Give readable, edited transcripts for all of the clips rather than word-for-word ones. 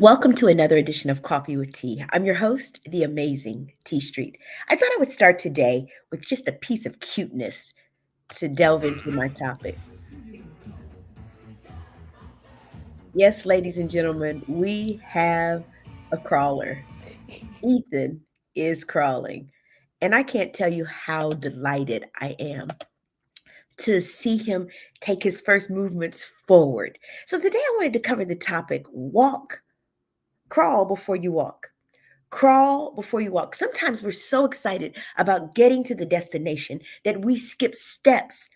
Welcome to another edition of Coffee with Tea. I'm your host, the amazing T Street. I thought I would start today with just a piece of cuteness to delve into my topic. Yes, ladies and gentlemen, we have a crawler. Ethan is crawling, and I can't tell you how delighted I am to see him take his first movements forward. So today I wanted to cover the topic crawl before you walk. Crawl before you walk. Sometimes we're so excited about getting to the destination that we skip steps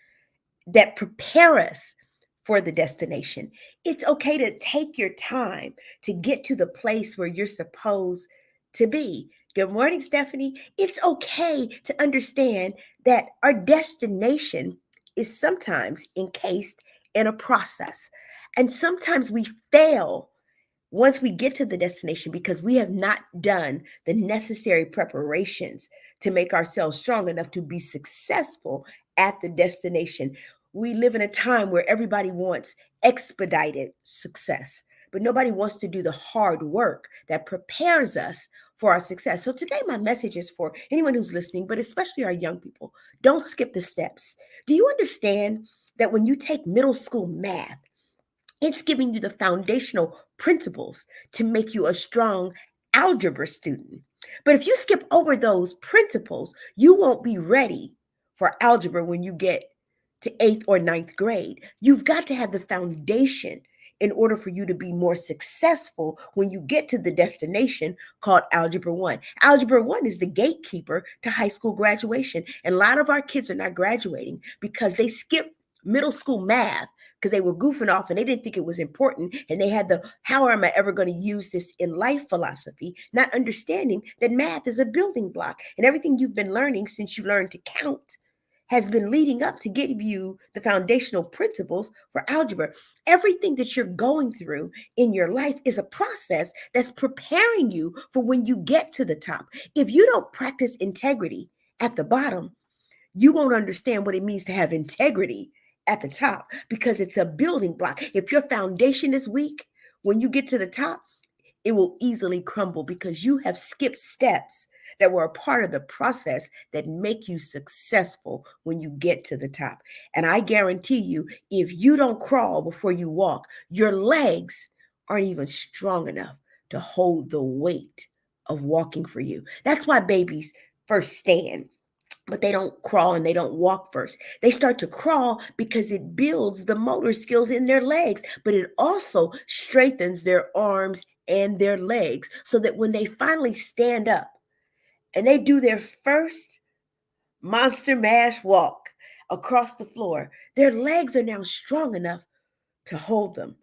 that prepare us for the destination. It's okay to take your time to get to the place where you're supposed to be. Good morning, Stephanie. It's okay to understand that our destination is sometimes encased in a process. And sometimes we fail once we get to the destination because we have not done the necessary preparations to make ourselves strong enough to be successful at the destination. We live in a time where everybody wants expedited success, but nobody wants to do the hard work that prepares us for our success. So today my message is for anyone who's listening, but especially our young people. Don't skip the steps. Do you understand that when you take middle school math, it's giving you the foundational principles to make you a strong algebra student? But if you skip over those principles, you won't be ready for algebra when you get to eighth or ninth grade. You've got to have the foundation in order for you to be more successful when you get to the destination called Algebra 1. Algebra 1 is the gatekeeper to high school graduation. And a lot of our kids are not graduating because they skipped middle school math because they were goofing off and they didn't think it was important. And they had the how am I ever going to use this in life philosophy, not understanding that math is a building block. And everything you've been learning since you learned to count has been leading up to give you the foundational principles for algebra. Everything that you're going through in your life is a process that's preparing you for when you get to the top. If you don't practice integrity at the bottom, you won't understand what it means to have integrity at the top because it's a building block. If your foundation is weak, when you get to the top, it will easily crumble because you have skipped steps that were a part of the process that make you successful when you get to the top. And I guarantee you, if you don't crawl before you walk, your legs aren't even strong enough to hold the weight of walking for you. That's why babies first stand, but they don't crawl and they don't walk first. They start to crawl because it builds the motor skills in their legs, but it also strengthens their arms and their legs so that when they finally stand up and they do their first monster mash walk across the floor, their legs are now strong enough to hold them.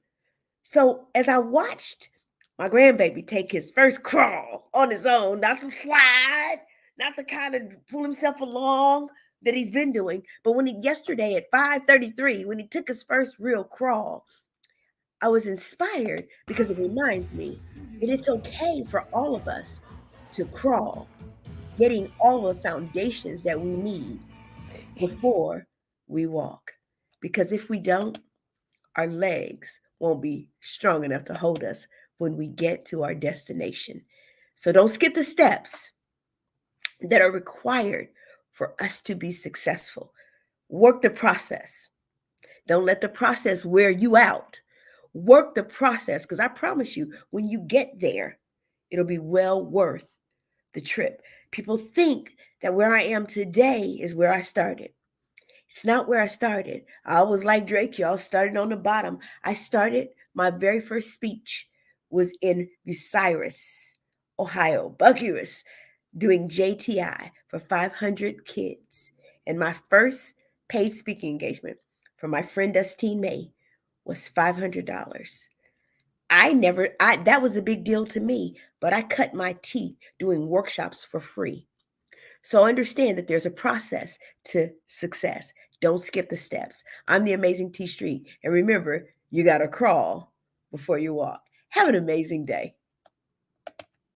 So as I watched my grandbaby take his first crawl on his own, not to slide, not to kind of pull himself along that he's been doing, but when he yesterday at 5:33, when he took his first real crawl, I was inspired because it reminds me that it's okay for all of us to crawl, getting all the foundations that we need before we walk. Because if we don't, our legs won't be strong enough to hold us when we get to our destination. So don't skip the steps that are required for us to be successful. Work the process. Don't let the process wear you out. Work the process because I promise you, when you get there, it'll be well worth the trip. People think that where I am today is where I started. It's not where I started. I was like Drake, y'all, started on the bottom. I started, my very first speech was in Bucyrus, Ohio, Bucyrus, doing JTI for 500 kids. And my first paid speaking engagement for my friend Dustine May was $500. That was a big deal to me, but I cut my teeth doing workshops for free. So understand that there's a process to success. Don't skip the steps. I'm the amazing T Street. And remember, you got to crawl before you walk. Have an amazing day.